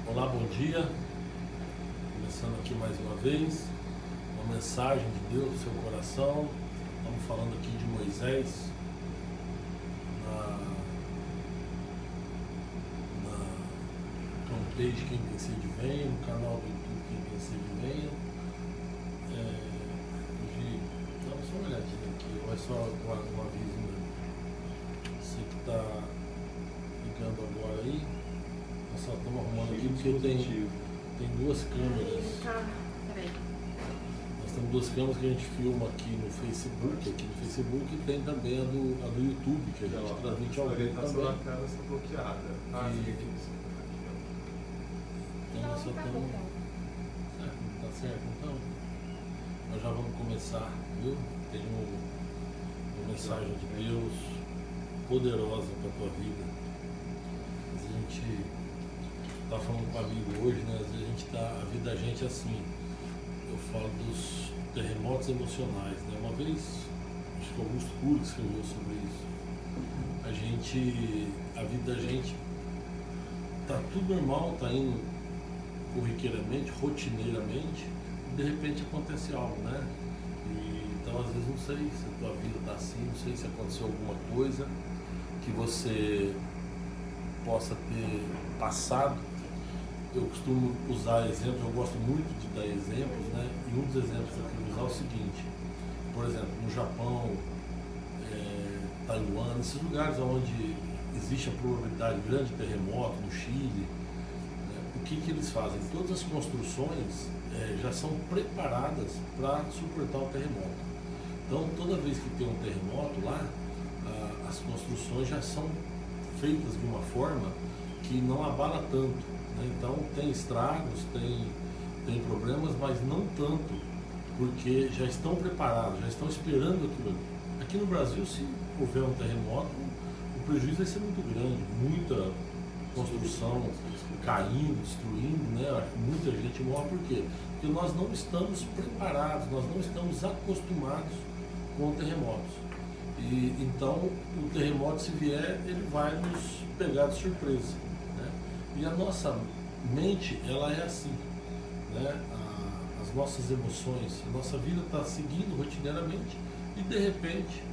Olá, bom dia. Começando aqui mais uma vez, uma mensagem de Deus no seu coração. Estamos falando aqui de Moisés na fanpage Quem Tem Sede Venha, no canal do YouTube Quem Tem Sede Venha. Hoje, dá só uma olhadinha aqui, vai só um aviso mesmo. Você que está ligando agora aí, nós só estamos arrumando aqui porque tem duas câmeras. Peraí. Nós temos duas câmeras que a gente filma aqui no Facebook, e tem também a do YouTube, que a gente transmite ao vivo também. A cara está bloqueada. Então nós só estamos... Tá certo, então? Nós já vamos começar, viu? Tem uma mensagem de Deus poderosa para a tua vida. A gente tá falando com um amigo hoje, né? Às vezes a vida da gente é assim. Eu falo dos terremotos emocionais, né? Uma vez, acho que Augusto Cury escreveu sobre isso. A vida da gente tá tudo normal, tá indo corriqueiramente, rotineiramente, e de repente acontece algo, né? Então às vezes não sei se a tua vida tá assim, não sei se aconteceu alguma coisa que você possa ter passado. Eu costumo usar exemplos, eu gosto muito de dar exemplos, né? E um dos exemplos que eu quero usar é o seguinte: por exemplo, no Japão, Taiwan, nesses lugares onde existe a probabilidade grande de terremoto, no Chile, né? O que eles fazem? Todas as construções já são preparadas para suportar o terremoto. Então, toda vez que tem um terremoto lá, as construções já são feitas de uma forma que não abala tanto. Então tem estragos, tem problemas, mas não tanto, porque já estão preparados, já estão esperando aquilo ali. Aqui no Brasil, se houver um terremoto, o prejuízo vai ser muito grande, muita construção caindo, destruindo, né? Muita gente morre, por quê? Porque nós não estamos preparados, nós não estamos acostumados com terremotos. E então o terremoto, se vier, ele vai nos pegar de surpresa. E a nossa mente, ela é assim, né? As nossas emoções, a nossa vida está seguindo rotineiramente e de repente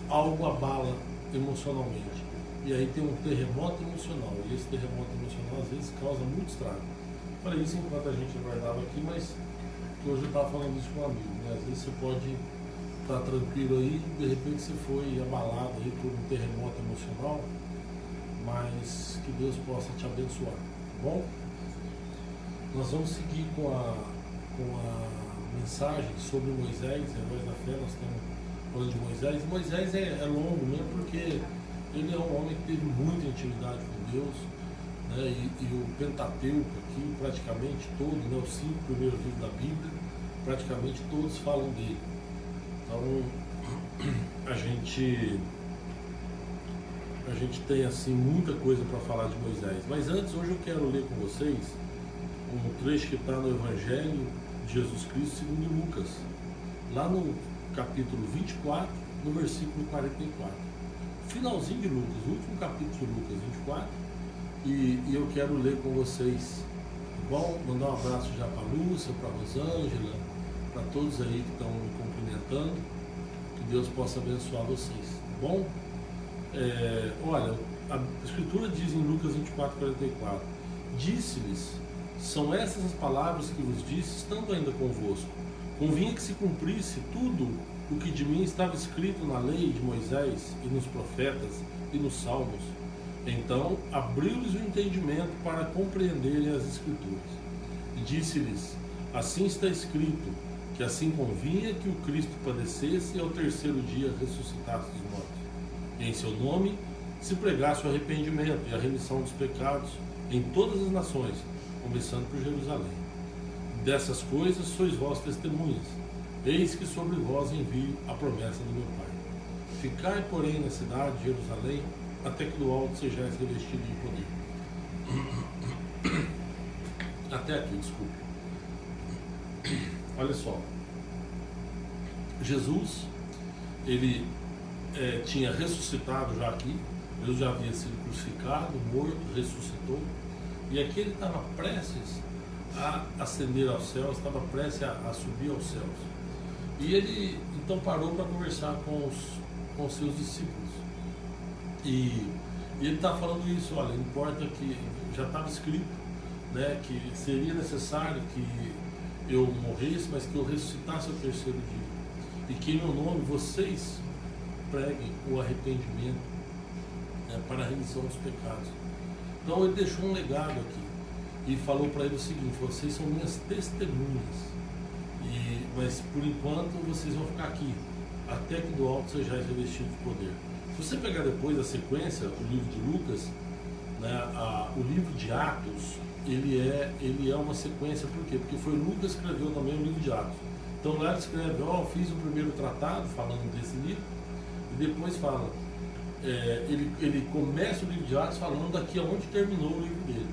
algo abala emocionalmente. E aí tem um terremoto emocional, e esse terremoto emocional às vezes causa muito estrago. Falei isso enquanto a gente aguardava aqui, mas hoje eu estava falando isso com um amigo, né? Às vezes você pode estar tranquilo aí, de repente você foi abalado aí por um terremoto emocional, mas que Deus possa te abençoar, tá bom? Nós vamos seguir com a mensagem sobre Moisés, heróis da fé. Nós estamos falando de Moisés. Moisés é longo mesmo, porque ele é um homem que teve muita intimidade com Deus, né? E o Pentateuco aqui, praticamente todo, né? Os 5 primeiros livros da Bíblia, praticamente todos falam dele. Então, a gente tem assim muita coisa para falar de Moisés. Mas antes, hoje eu quero ler com vocês um trecho que está no Evangelho de Jesus Cristo segundo Lucas, lá no capítulo 24, no versículo 44. Finalzinho de Lucas, o último capítulo de Lucas 24, e eu quero ler com vocês. Tá bom? Mandar um abraço já para a Lúcia, para a Rosângela, para todos aí que estão me cumprimentando. Que Deus possa abençoar vocês. Tá bom? Olha, a Escritura diz em Lucas 24, 44: disse-lhes, são essas as palavras que vos disse, estando ainda convosco. Convinha que se cumprisse tudo o que de mim estava escrito na lei de Moisés e nos profetas e nos salmos. Então abriu-lhes o entendimento para compreenderem as Escrituras. E disse-lhes, assim está escrito, que assim convinha que o Cristo padecesse e ao terceiro dia ressuscitasse dos mortos. E em seu nome se pregasse o arrependimento e a remissão dos pecados em todas as nações, começando por Jerusalém. Dessas coisas sois vós testemunhas. Eis que sobre vós envio a promessa do meu Pai. Ficai, porém, na cidade de Jerusalém, até que do alto sejais revestidos de poder. Até aqui, desculpe. Olha só. Jesus, ele tinha ressuscitado já aqui. Jesus já havia sido crucificado, morto, ressuscitou. E aqui ele estava prestes a ascender aos céus, estava prestes a subir aos céus. E ele então parou para conversar com os seus discípulos. E ele está falando isso, olha, importa que já estava escrito, né, que seria necessário que eu morresse, mas que eu ressuscitasse ao terceiro dia. E que em meu nome vocês preguem o arrependimento, né, para a remissão dos pecados. Então ele deixou um legado aqui e falou para ele o seguinte: vocês são minhas testemunhas, mas por enquanto vocês vão ficar aqui, até que do alto sejais revestidos de poder. Se você pegar depois a sequência, o livro de Lucas, né, o livro de Atos, ele é uma sequência. Por quê? Porque foi Lucas que escreveu também o livro de Atos. Então lá ele escreve, fiz o primeiro tratado falando desse livro, e depois fala, ele começa o livro de Atos falando daqui aonde terminou o livro dele.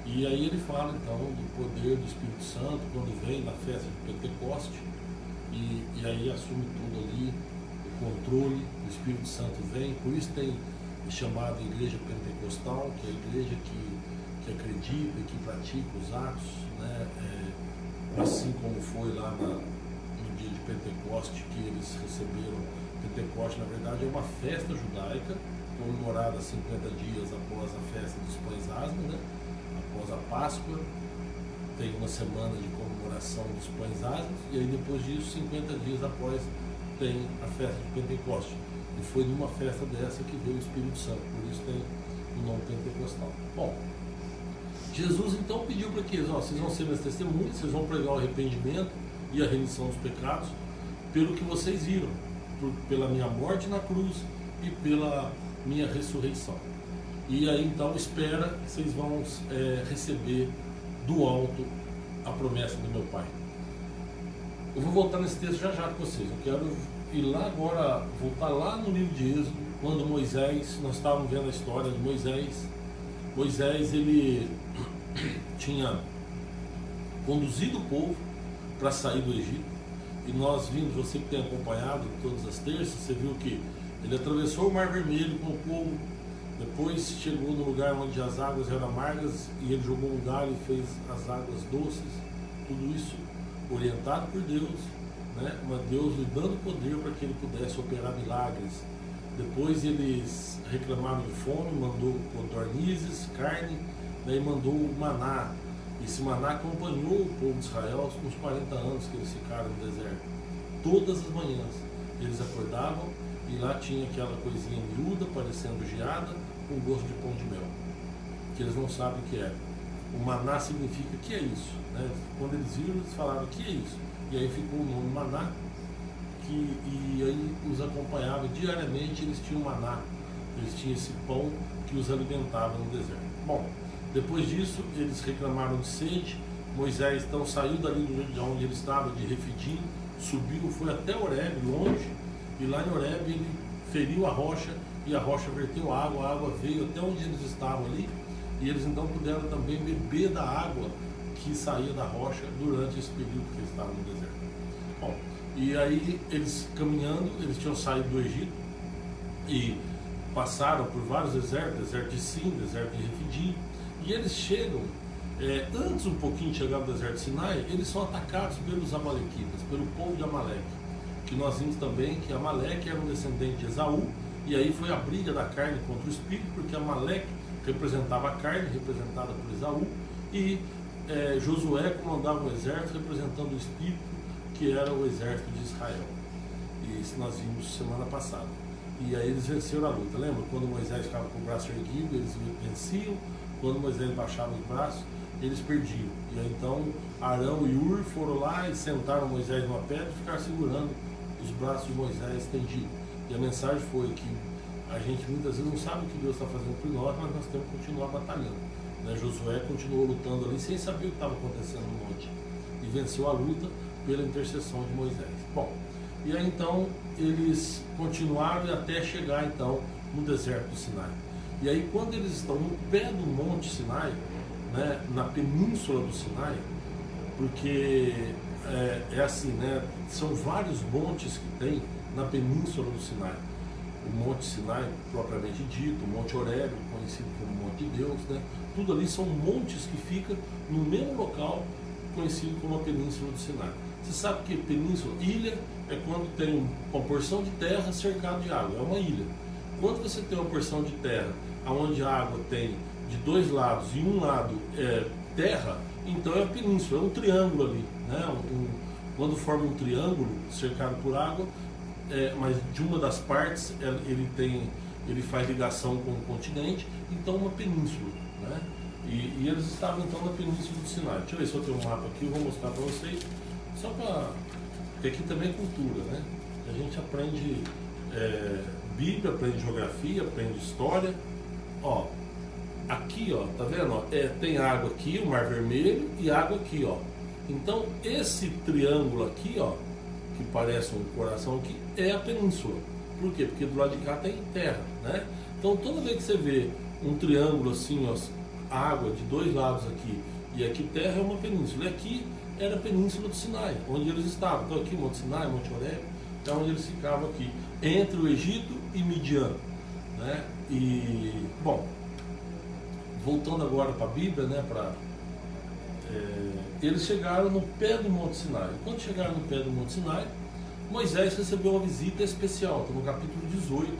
E aí ele fala então do poder do Espírito Santo quando vem na festa de Pentecoste, e aí assume tudo ali, o controle, o Espírito Santo vem. Por isso tem chamado Igreja Pentecostal, que é a igreja que acredita e que pratica os atos, né? Assim como foi lá no dia de Pentecoste, que eles receberam. Pentecoste, na verdade, é uma festa judaica comemorada 50 dias após a festa dos pães asmos, né? Após a Páscoa, tem uma semana de comemoração dos pães asmos, e aí depois disso, 50 dias após, tem a festa de Pentecoste. E foi numa festa dessa que veio o Espírito Santo, por isso tem o nome pentecostal. Bom, Jesus então pediu para que eles, vocês vão ser minhas testemunhas, vocês vão pregar o arrependimento e a remissão dos pecados, pelo que vocês viram, pela minha morte na cruz e pela minha ressurreição. E aí então espera que vocês vão receber do alto a promessa do meu Pai. Eu vou voltar nesse texto já com vocês. Eu quero ir lá agora, voltar lá no livro de Êxodo, quando Moisés, nós estávamos vendo a história de Moisés. Moisés, ele tinha conduzido o povo para sair do Egito. E nós vimos, você que tem acompanhado todas as terças, você viu que ele atravessou o Mar Vermelho com o povo, depois chegou no lugar onde as águas eram amargas e ele jogou um galho e fez as águas doces. Tudo isso orientado por Deus, né? Mas Deus lhe dando poder para que ele pudesse operar milagres. Depois eles reclamaram de fome, mandou codornizes, carne, daí mandou o maná. Esse maná acompanhou o povo de Israel uns 40 anos que eles ficaram no deserto. Todas as manhãs eles acordavam e lá tinha aquela coisinha miúda, parecendo geada, com gosto de pão de mel, que eles não sabem o que é. O maná significa o que é isso, né? Quando eles viram, eles falaram o que é isso. E aí ficou o nome maná, e aí os acompanhava diariamente. Eles tinham maná, eles tinham esse pão que os alimentava no deserto. Bom, depois disso eles reclamaram de sede. Moisés então saiu dali de onde ele estava, de Refidim, subiu, foi até Horebe, longe, e lá em Horebe ele feriu a rocha e a rocha verteu a água veio até onde eles estavam ali, e eles então puderam também beber da água que saía da rocha durante esse período que eles estavam no deserto. Bom, e aí eles caminhando, eles tinham saído do Egito e passaram por vários desertos, deserto de Sim, deserto de Refidim, e eles chegam, antes um pouquinho de chegar no deserto de Sinai, eles são atacados pelos amalequitas, pelo povo de Amaleque, que nós vimos também que Amaleque era um descendente de Esaú, e aí foi a briga da carne contra o espírito, porque Amaleque representava a carne, representada por Esaú, e Josué comandava um exército representando o espírito, que era o exército de Israel. E isso nós vimos semana passada. E aí eles venceram a luta. Lembra? Quando Moisés ficava com o braço erguido, eles venciam. Quando Moisés baixava os braços, eles perdiam. E aí então Arão e Ur foram lá e sentaram Moisés numa pedra e ficaram segurando os braços de Moisés estendidos. E a mensagem foi que a gente muitas vezes não sabe o que Deus está fazendo por nós, mas nós temos que continuar batalhando, né? Josué continuou lutando ali sem saber o que estava acontecendo no monte e venceu a luta pela intercessão de Moisés. Bom, e aí então eles continuaram até chegar então no deserto do Sinai. E aí quando eles estão no pé do monte Sinai, né, na península do Sinai, porque assim, né, são vários montes que tem na península do Sinai. o Monte Sinai propriamente dito, o Monte Horebe, conhecido como Monte de Deus, né? Tudo ali são montes que ficam no mesmo local, conhecido como a Península do Sinai. Você sabe que península, ilha, é quando tem uma porção de terra cercada de água, é uma ilha. Quando você tem uma porção de terra, onde a água tem de dois lados e um lado é terra, então é a península, é um triângulo ali, né? Quando forma um triângulo cercado por água, mas de uma das partes ele faz ligação com o continente, então uma península, né? E eles estavam então na Península do Sinai. Deixa eu ver se eu tenho um mapa aqui, eu vou mostrar para vocês, só para... porque aqui também é cultura, né? A gente aprende Bíblia, aprende geografia, aprende história. Ó, aqui, ó, tá vendo? Ó, tem água aqui, o Mar Vermelho, e água aqui, ó. Então esse triângulo aqui, ó, que parece um coração aqui, é a península. Por quê? Porque do lado de cá tem terra, né? Então toda vez que você vê um triângulo assim, ó, água de dois lados aqui e aqui terra, é uma península. E aqui era a Península do Sinai, onde eles estavam. Então aqui Monte Sinai, Monte Horebe, é onde eles ficavam aqui, entre o Egito e Midian, né? E, bom, voltando agora para a Bíblia, né, eles chegaram no pé do Monte Sinai. Quando chegaram no pé do Monte Sinai, Moisés recebeu uma visita especial, está no capítulo 18,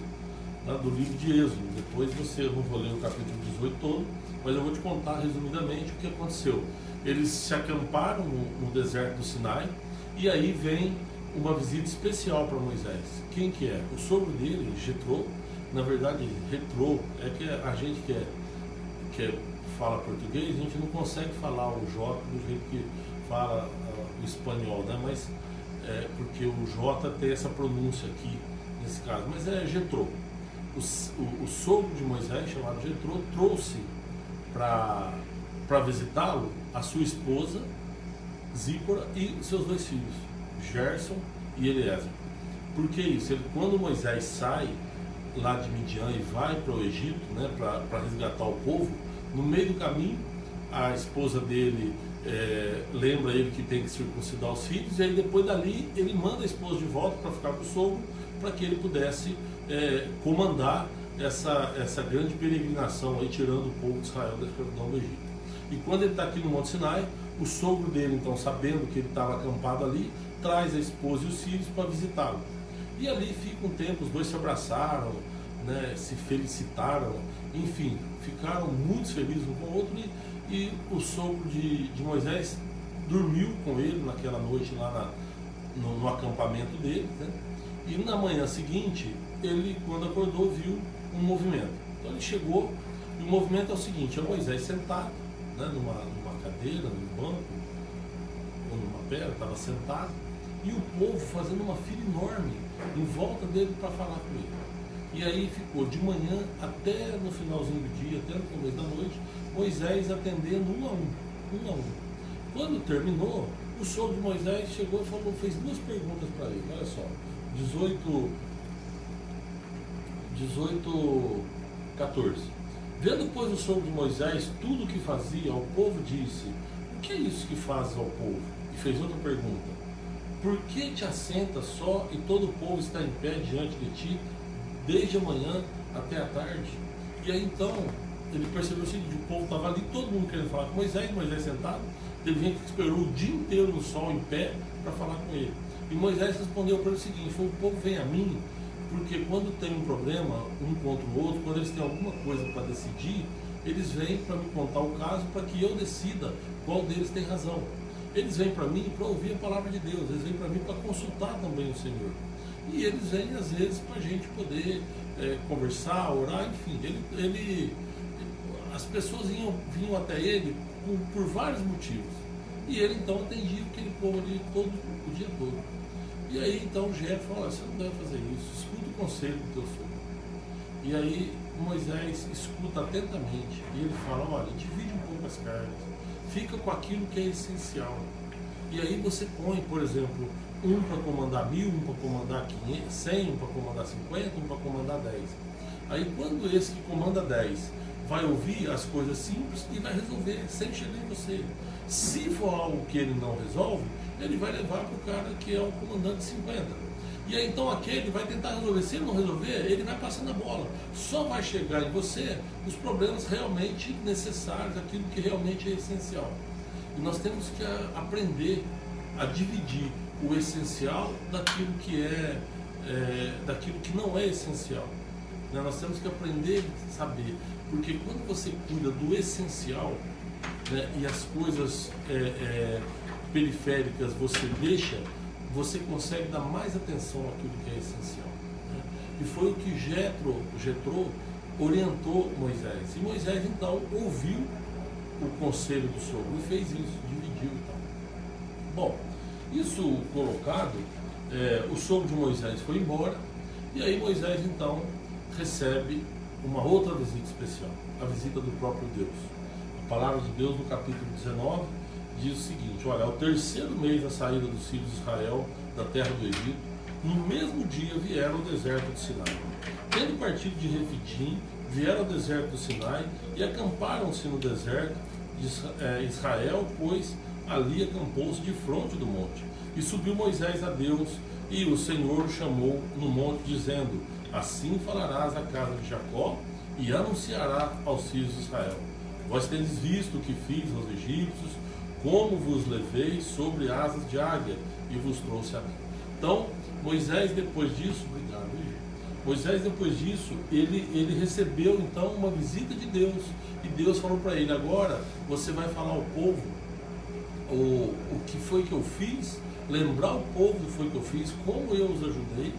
tá, do livro de Êxodo. Depois eu não vou ler o capítulo 18 todo, mas eu vou te contar resumidamente o que aconteceu. Eles se acamparam no deserto do Sinai, e aí vem uma visita especial para Moisés. Quem que é? O sogro dele, Jetrô. Na verdade, Jetrô, é que a gente que fala português, a gente não consegue falar o J do jeito que fala o espanhol, né? Mas porque o J tem essa pronúncia aqui, nesse caso, mas é Jetrô. O sogro de Moisés, chamado Jetrô, trouxe para visitá-lo a sua esposa, Zípora, e seus dois filhos, Gerson e Eliezer. Por que isso? Quando Moisés sai lá de Midian e vai para o Egito, né, para resgatar o povo, no meio do caminho, a esposa dele lembra ele que tem que circuncidar os filhos, e aí depois dali ele manda a esposa de volta para ficar com o sogro, para que ele pudesse comandar essa grande peregrinação aí, tirando o povo de Israel da escravidão do Egito. E quando ele está aqui no Monte Sinai, o sogro dele, então, sabendo que ele estava acampado ali, traz a esposa e os filhos para visitá-lo. E ali fica um tempo, os dois se abraçaram, né, se felicitaram, enfim, ficaram muito felizes um com o outro, e o sogro de Moisés dormiu com ele naquela noite lá no acampamento dele, né? E na manhã seguinte, ele, quando acordou, viu um movimento. Então ele chegou, e o movimento é o seguinte: é Moisés sentado, né, numa cadeira, num banco, ou numa pedra, estava sentado, e o povo fazendo uma fila enorme em volta dele para falar com ele. E aí ficou de manhã até no finalzinho do dia, até no começo da noite, Moisés atendendo um a um. Quando terminou, o sogro de Moisés chegou e falou, fez duas perguntas para ele. Olha só, 18:14. Vendo, pois, o sogro de Moisés tudo o que fazia ao povo, disse: o que é isso que fazes ao povo? E fez outra pergunta: por que te assentas só e todo o povo está em pé diante de ti, desde a manhã até a tarde? E aí então ele percebeu o seguinte: o povo estava ali, todo mundo querendo falar com Moisés sentado. Ele vinha que esperou o dia inteiro no sol em pé para falar com ele. E Moisés respondeu para ele o seguinte: o povo vem a mim porque quando tem um problema um contra o outro, quando eles têm alguma coisa para decidir, eles vêm para me contar o caso para que eu decida qual deles tem razão. Eles vêm para mim para ouvir a palavra de Deus, eles vêm para mim para consultar também o Senhor. E eles vêm às vezes para a gente poder conversar, orar, enfim. As pessoas vinham até ele por vários motivos. E ele então atendia aquele povo ali o dia todo. E aí então o Jefo falou: você não deve fazer isso, escuta o conselho do teu sogro. E aí Moisés escuta atentamente e ele fala: olha, divide um pouco as cargas, fica com aquilo que é essencial. E aí você põe, por exemplo, um para comandar 1000, um para comandar 500, 100, um para comandar 50, um para comandar 10. Aí quando esse que comanda 10 vai ouvir as coisas simples e vai resolver sem chegar em você. Se for algo que ele não resolve, ele vai levar para o cara que é o comandante 50. E aí então aquele vai tentar resolver. Se ele não resolver, ele vai passando a bola. Só vai chegar em você os problemas realmente necessários, aquilo que realmente é essencial. E nós temos que aprender a dividir o essencial daquilo que daquilo que não é essencial. Né? Nós temos que aprender a saber, porque quando você cuida do essencial, né, e as coisas periféricas você deixa, você consegue dar mais atenção àquilo que é essencial. Né? E foi o que Jetro orientou Moisés. E Moisés então ouviu o conselho do sogro e fez isso, dividiu então. Bom, isso colocado, o sogro de Moisés foi embora, e aí Moisés então recebe uma outra visita especial, a visita do próprio Deus. A palavra de Deus no capítulo 19 diz o seguinte: olha, ao terceiro mês da saída dos filhos de Israel da terra do Egito, no mesmo dia vieram ao deserto de Sinai. Tendo partido de Refidim, vieram ao deserto do Sinai e acamparam-se no deserto de Israel, pois ali acampou-se de fronte do monte. E subiu Moisés a Deus, e o Senhor o chamou no monte, dizendo: assim falarás à casa de Jacó e anunciará aos filhos de Israel: vós tendes visto o que fiz aos egípcios, como vos levei sobre asas de águia e vos trouxe a mim. Então, Moisés depois disso, Moisés depois disso, ele recebeu então uma visita de Deus, e Deus falou para ele: agora você vai falar ao povo o que foi que eu fiz, lembrar o povo do que foi que eu fiz, como eu os ajudei,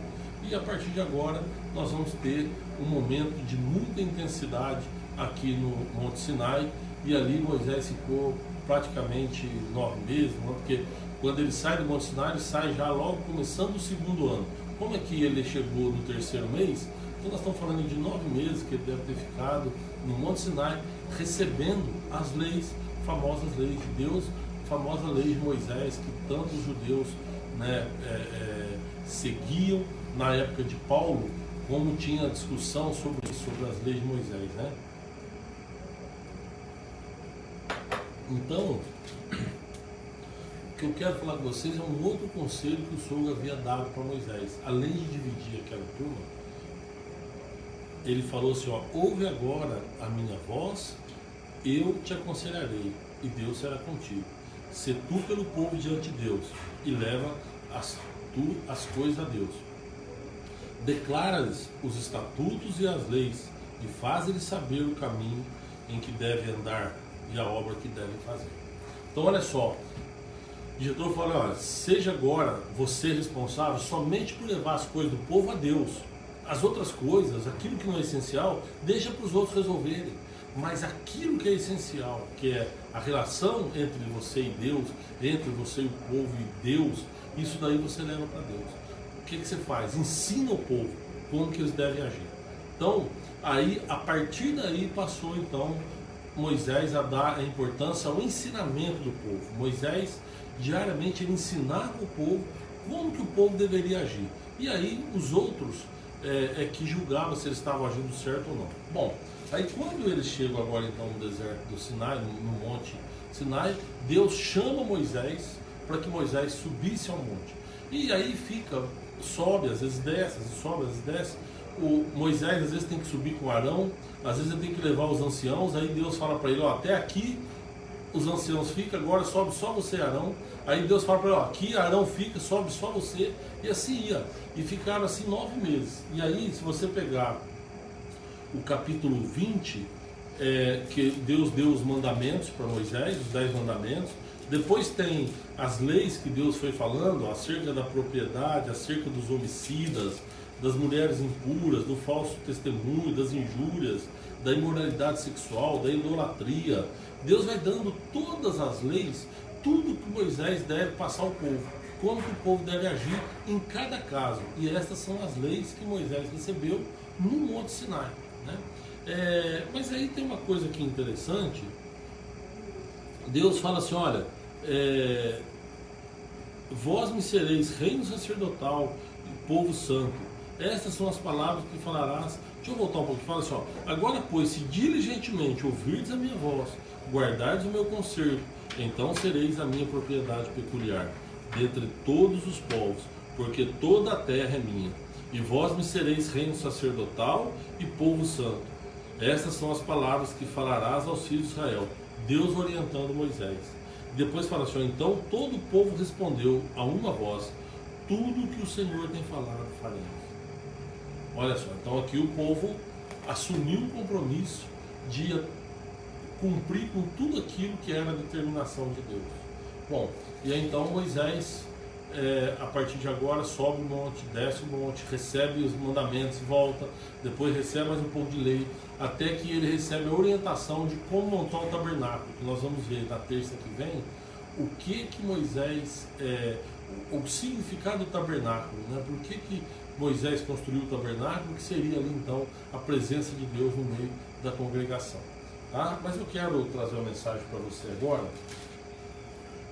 e a partir de agora nós vamos ter um momento de muita intensidade aqui no Monte Sinai. E ali Moisés ficou praticamente 9 meses, porque quando ele sai do Monte Sinai, ele sai já logo começando o segundo ano. Como é que ele chegou no terceiro mês? Então nós estamos falando de 9 meses que ele deve ter ficado no Monte Sinai, recebendo as leis, famosas leis de Deus, a famosa lei de Moisés, que tantos judeus, né, seguiam na época de Paulo, como tinha discussão sobre as leis de Moisés, né? Então, o que eu quero falar com vocês é um outro conselho que o sogro havia dado para Moisés. Além de dividir aquela turma, ele falou assim: ó, ouve agora a minha voz, eu te aconselharei, e Deus será contigo. Sê tu pelo povo diante de Deus, e leva as coisas a Deus. Declara-lhes os estatutos e as leis, e faz-lhes saber o caminho em que devem andar e a obra que devem fazer. Então olha só, Jetro fala: olha, seja agora você responsável somente por levar as coisas do povo a Deus. As outras coisas, aquilo que não é essencial, deixa para os outros resolverem. Mas aquilo que é essencial, que é a relação entre você e Deus, entre você e o povo e Deus, isso daí você leva para Deus. O que você faz? Ensina o povo como que eles devem agir. Então, aí, a partir daí passou então Moisés a dar a importância ao ensinamento do povo. Moisés diariamente ele ensinava o povo como que o povo deveria agir. E aí os outros que julgavam se eles estavam agindo certo ou não. Bom, aí quando eles chegam agora então no deserto do Sinai, no monte Sinai, Deus chama Moisés para que Moisés subisse ao monte. E aí sobe, às vezes desce, às vezes sobe, às vezes desce. O Moisés às vezes tem que subir com Arão, às vezes ele tem que levar os anciãos. Aí Deus fala para ele: ó, até aqui os anciãos ficam, agora sobe só você, Arão. Aí Deus fala para ele: ó, aqui Arão fica, sobe só você. E assim ia, e ficaram assim 9 meses. E aí, se você pegar o capítulo 20, que Deus deu os mandamentos para Moisés, os 10 mandamentos. Depois tem as leis que Deus foi falando acerca da propriedade, acerca dos homicidas, das mulheres impuras, do falso testemunho, das injúrias, da imoralidade sexual, da idolatria. Deus vai dando todas as leis, tudo que Moisés deve passar ao povo, como que o povo deve agir em cada caso. E estas são as leis que Moisés recebeu no Monte Sinai, né? Mas aí tem uma coisa aqui interessante. Deus fala assim: olha, vós me sereis reino sacerdotal e povo santo. Estas são as palavras que falarás. Deixa eu voltar um pouco. Fala assim: ó, agora pois, se diligentemente ouvirdes a minha voz, guardardes o meu conserto, então sereis a minha propriedade peculiar dentre todos os povos, porque toda a terra é minha, e vós me sereis reino sacerdotal e povo santo. Estas são as palavras que falarás aos filhos de Israel. Deus orientando Moisés. Depois fala assim: então todo o povo respondeu a uma voz: tudo que o Senhor tem falado faremos. Olha só, então aqui o povo assumiu o compromisso de cumprir com tudo aquilo que era a determinação de Deus. Bom, e aí então Moisés, a partir de agora, sobe o monte, desce o monte, recebe os mandamentos, volta, depois recebe mais um pouco de lei, até que ele recebe a orientação de como montar o tabernáculo, que nós vamos ver na terça que vem, o que Moisés, o significado do tabernáculo, né? Por que Moisés construiu o tabernáculo, que seria ali então a presença de Deus no meio da congregação. Tá? Mas eu quero trazer uma mensagem para você agora.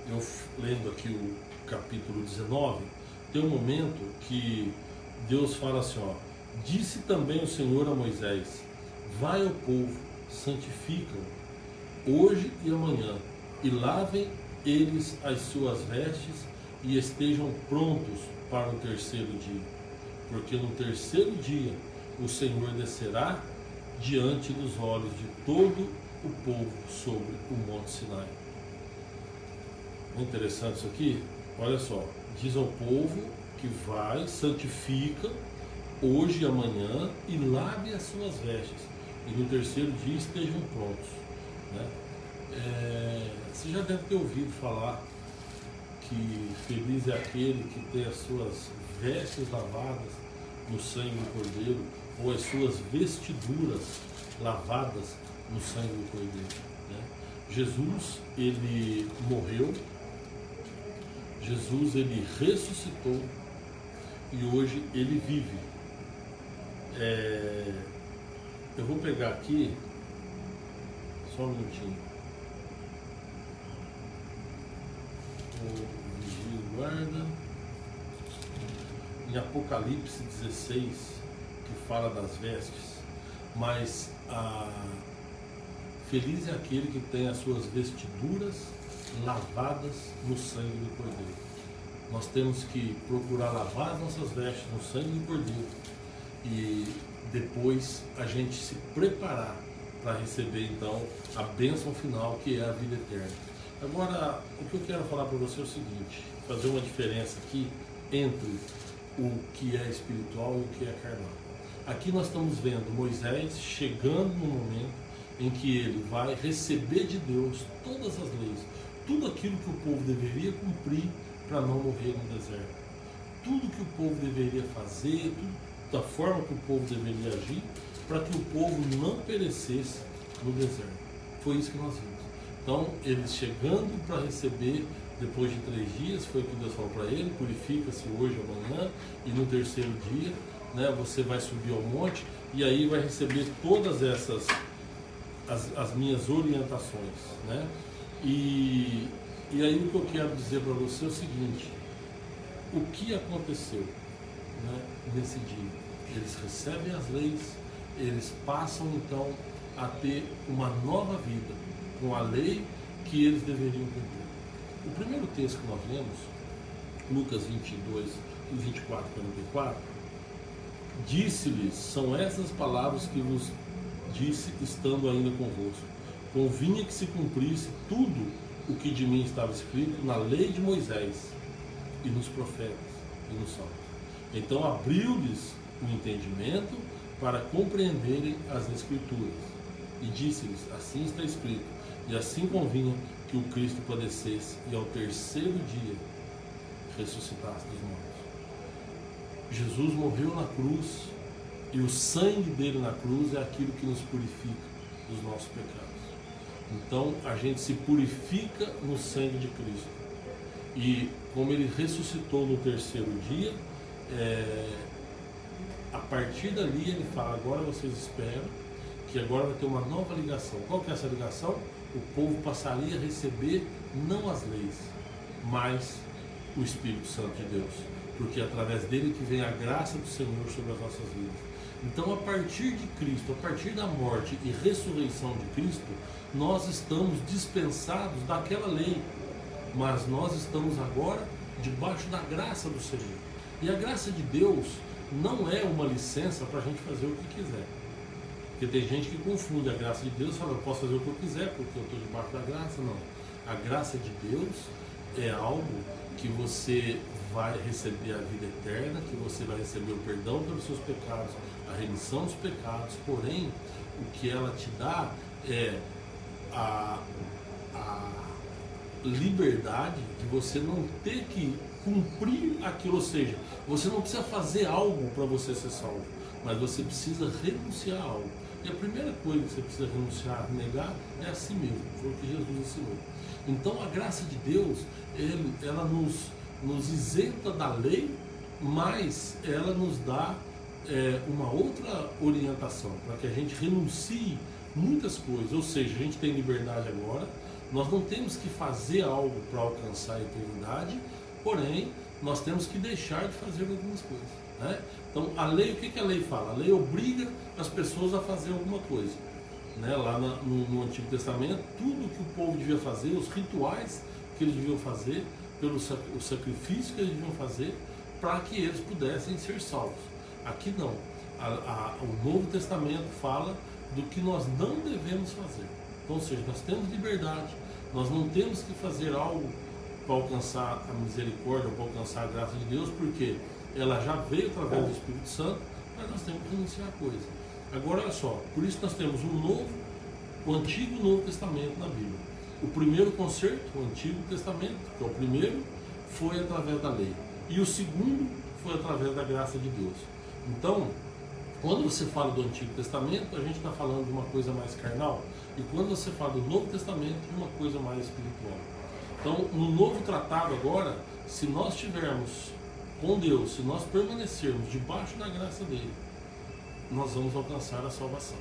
Eu lendo aqui o capítulo 19, tem um momento que Deus fala assim, ó: disse também o Senhor a Moisés: vai ao povo, santifica-o hoje e amanhã, e lavem eles as suas vestes e estejam prontos para o terceiro dia, porque no terceiro dia o Senhor descerá diante dos olhos de todo o povo sobre o Monte Sinai. É interessante isso aqui. Olha só, diz ao povo que vai, santifica hoje e amanhã e lave as suas vestes, e no terceiro dia estejam prontos, né? Você já deve ter ouvido falar que feliz é aquele que tem as suas vestes lavadas no sangue do Cordeiro, ou as suas vestiduras lavadas no sangue do Cordeiro, né? Jesus, ele morreu, Jesus, ele ressuscitou e hoje ele vive. Eu vou pegar aqui, só um minutinho, o vigílio guarda, em Apocalipse 16, que fala das vestes, mas feliz é aquele que tem as suas vestiduras lavadas no sangue do Cordeiro. Nós temos que procurar lavar as nossas vestes no sangue do Cordeiro e depois a gente se preparar para receber então a bênção final, que é a vida eterna. Agora, o que eu quero falar para você é o seguinte: fazer uma diferença aqui entre o que é espiritual e o que é carnal. Aqui nós estamos vendo Moisés chegando no momento em que ele vai receber de Deus todas as leis, tudo aquilo que o povo deveria cumprir para não morrer no deserto, tudo que o povo deveria fazer, da forma que o povo deveria agir, para que o povo não perecesse no deserto. Foi isso que nós vimos. Então, eles chegando para receber, depois de 3 dias, foi o que Deus falou para ele: purifica-se hoje ou amanhã, e no terceiro dia, né, você vai subir ao monte, e aí vai receber todas essas, as minhas orientações, né? E aí o que eu quero dizer para você é o seguinte: o que aconteceu, né, nesse dia? Eles recebem as leis, eles passam então a ter uma nova vida com a lei que eles deveriam cumprir. O primeiro texto que nós lemos, Lucas 22, 24 e 44, disse-lhes: são essas palavras que vos disse estando ainda convosco. Convinha que se cumprisse tudo o que de mim estava escrito na lei de Moisés e nos profetas e nos salmos. Então abriu-lhes o entendimento para compreenderem as Escrituras. E disse-lhes: assim está escrito, e assim convinha que o Cristo padecesse e ao terceiro dia ressuscitasse dos mortos. Jesus morreu na cruz, e o sangue dele na cruz é aquilo que nos purifica dos nossos pecados. Então a gente se purifica no sangue de Cristo. E como ele ressuscitou no terceiro dia, a partir dali ele fala: agora vocês esperam que agora vai ter uma nova ligação. Qual que é essa ligação? O povo passaria a receber não as leis, mas o Espírito Santo de Deus, porque é através dele que vem a graça do Senhor sobre as nossas vidas. Então, a partir de Cristo, a partir da morte e ressurreição de Cristo, nós estamos dispensados daquela lei, mas nós estamos agora debaixo da graça do Senhor. E a graça de Deus não é uma licença para a gente fazer o que quiser. Porque tem gente que confunde a graça de Deus e fala, eu posso fazer o que eu quiser porque eu estou debaixo da graça. Não. A graça de Deus é algo que você vai receber a vida eterna, que você vai receber o perdão pelos seus pecados, a remissão dos pecados, porém, o que ela te dá é a liberdade de você não ter que cumprir aquilo, ou seja, você não precisa fazer algo para você ser salvo, mas você precisa renunciar a algo. E a primeira coisa que você precisa renunciar, negar, é a si mesmo, foi o que Jesus ensinou. Então a graça de Deus, ela nos isenta da lei, mas ela nos dá uma outra orientação, para que a gente renuncie muitas coisas, ou seja, a gente tem liberdade agora, nós não temos que fazer algo para alcançar a eternidade, porém, nós temos que deixar de fazer algumas coisas, né? Então, a lei, o que a lei fala? A lei obriga as pessoas a fazer alguma coisa, né? Lá no Antigo Testamento, tudo que o povo devia fazer, os rituais que eles deviam fazer, o sacrifício que eles deviam fazer, para que eles pudessem ser salvos. Aqui não. O Novo Testamento fala do que nós não devemos fazer. Então, ou seja, nós temos liberdade, nós não temos que fazer algo para alcançar a misericórdia, para alcançar a graça de Deus, porque ela já veio através do Espírito Santo, mas nós temos que renunciar a coisa. Agora, olha só, por isso nós temos o Antigo e o Novo Testamento na Bíblia. O primeiro concerto, o Antigo Testamento, que é o primeiro, foi através da lei. E o segundo foi através da graça de Deus. Então, quando você fala do Antigo Testamento, a gente está falando de uma coisa mais carnal. E quando você fala do Novo Testamento, de uma coisa mais espiritual. Então, no novo tratado agora, se nós estivermos com Deus, se nós permanecermos debaixo da graça dele, nós vamos alcançar a salvação.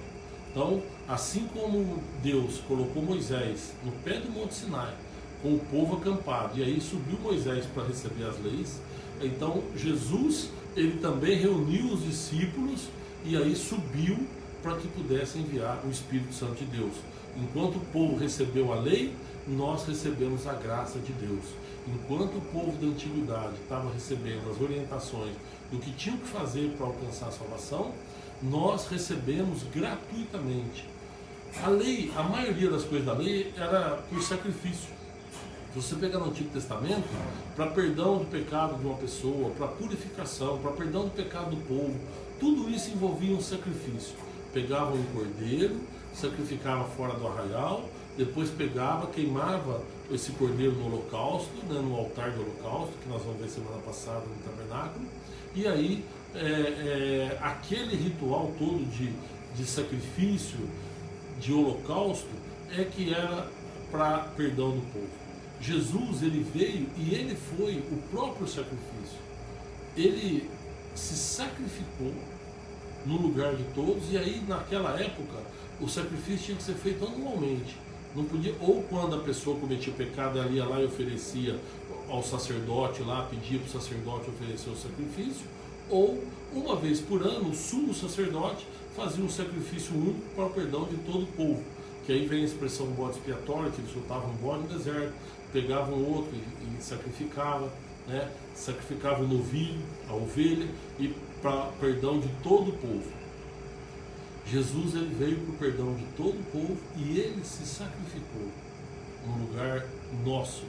Então, assim como Deus colocou Moisés no pé do Monte Sinai, com o povo acampado, e aí subiu Moisés para receber as leis, então Jesus, ele também reuniu os discípulos e aí subiu para que pudesse enviar o Espírito Santo de Deus. Enquanto o povo recebeu a lei, nós recebemos a graça de Deus. Enquanto o povo da antiguidade estava recebendo as orientações do que tinham que fazer para alcançar a salvação, nós recebemos gratuitamente. A lei, a maioria das coisas da lei era por sacrifício. Se você pegar no Antigo Testamento, para perdão do pecado de uma pessoa, para purificação, para perdão do pecado do povo, tudo isso envolvia um sacrifício. Pegava um cordeiro, sacrificava fora do arraial, depois pegava, queimava esse cordeiro no holocausto, né, no altar do holocausto, que nós vamos ver semana passada no tabernáculo, e aí aquele ritual todo de sacrifício, de holocausto, é que era para perdão do povo. Jesus, ele veio e ele foi o próprio sacrifício. Ele se sacrificou no lugar de todos, e aí naquela época o sacrifício tinha que ser feito anualmente. Não podia, ou quando a pessoa cometia pecado, ela ia lá e oferecia ao sacerdote lá, pedia para o sacerdote oferecer o sacrifício, ou uma vez por ano o sumo sacerdote fazia um sacrifício único para o perdão de todo o povo. Que aí vem a expressão bode expiatório, que eles soltavam um bode no deserto, pegavam outro e sacrificava, né? Sacrificava o novilho, a ovelha, e para perdão de todo o povo. Jesus, ele veio para o perdão de todo o povo e ele se sacrificou no lugar nosso.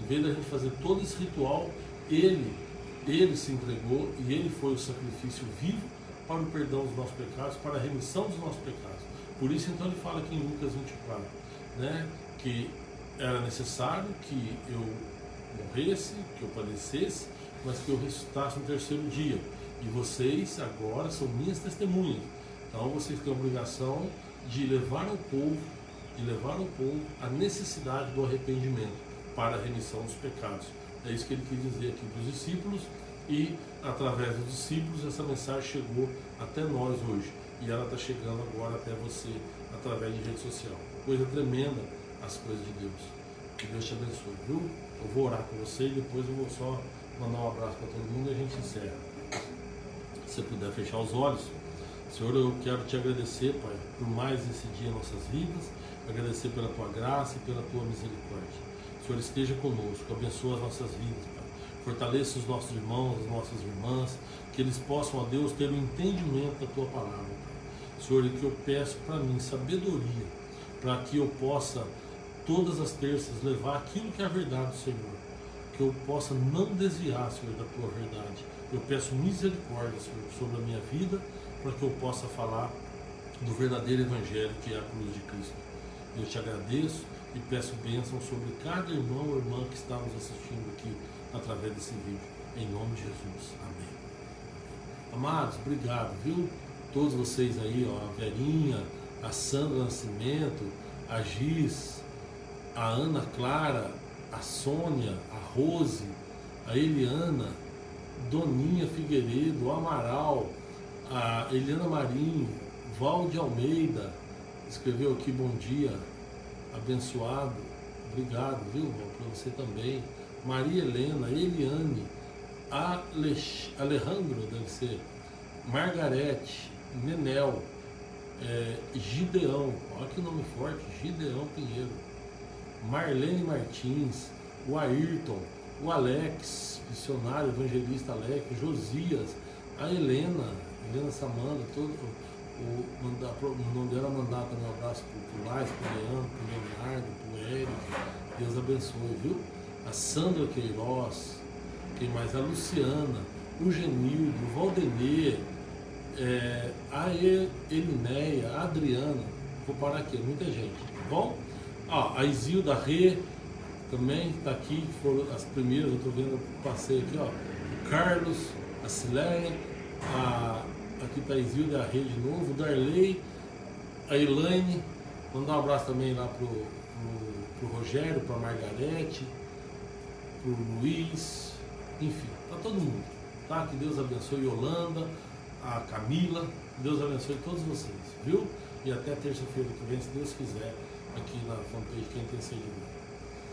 Em vez da gente fazer todo esse ritual, ele se entregou e ele foi o sacrifício vivo para o perdão dos nossos pecados, para a remissão dos nossos pecados. Por isso, então, ele fala aqui em Lucas 24, né, que era necessário que eu morresse, que eu padecesse, mas que eu ressuscitasse no terceiro dia. E vocês agora são minhas testemunhas. Então vocês têm a obrigação de levar ao povo a necessidade do arrependimento para a remissão dos pecados. É isso que ele quis dizer aqui para os discípulos, e através dos discípulos essa mensagem chegou até nós hoje. E ela está chegando agora até você através de rede social. Coisa tremenda as coisas de Deus. Que Deus te abençoe, viu? Eu vou orar com você e depois eu vou só mandar um abraço para todo mundo e a gente encerra. Se você puder fechar os olhos. Senhor, eu quero te agradecer, Pai, por mais esse dia em nossas vidas, agradecer pela Tua graça e pela Tua misericórdia. Senhor, esteja conosco, abençoa as nossas vidas, Pai. Fortaleça os nossos irmãos, as nossas irmãs, que eles possam, ó Deus, ter o entendimento da Tua palavra, Pai. Senhor, e que eu peço para mim sabedoria, para que eu possa, todas as terças, levar aquilo que é a verdade do Senhor, que eu possa não desviar, Senhor, da Tua verdade. Eu peço misericórdia, Senhor, sobre a minha vida, para que eu possa falar do verdadeiro Evangelho, que é a cruz de Cristo. Eu te agradeço e peço bênção sobre cada irmão ou irmã que está nos assistindo aqui através desse vídeo. Em nome de Jesus. Amém. Amados, obrigado, viu? Todos vocês aí, ó, a Verinha, a Sandra Nascimento, a Giz, a Ana Clara, a Sônia, a Rose, a Eliana, Doninha Figueiredo, o Amaral, a Eliana Marinho, Valde Almeida, escreveu aqui bom dia, abençoado, obrigado, viu, para você também, Maria Helena, Eliane, Alejandro, deve ser, Margarete, Nenel, Gideão, olha que nome forte, Gideão Pinheiro, Marlene Martins, o Ayrton, o Alex, missionário, evangelista Alex, Josias, a Helena Samanda, todo o nome dela mandar também um abraço pro Lais, pro Leandro, pro Leonardo, pro Eric, Deus abençoe, viu? A Sandra Queiroz, quem mais? A Luciana, o Genildo, o Valdenir, a Elinéia, a Adriana, vou parar aqui, muita gente, tá bom? A Isilda Rê também está aqui, que foram as primeiras, eu estou vendo, passei aqui, ó, o Carlos, a Cileia, aqui está a Isilda Rê de novo, o Darley, a Elaine, mandar um abraço também lá pro Rogério, para a Margarete, pro Luiz, enfim, para todo mundo, tá? Que Deus abençoe Yolanda, a Camila, que Deus abençoe todos vocês, viu? E até terça-feira que vem, se Deus quiser, aqui na fanpage Quem Tem Sede de Vida.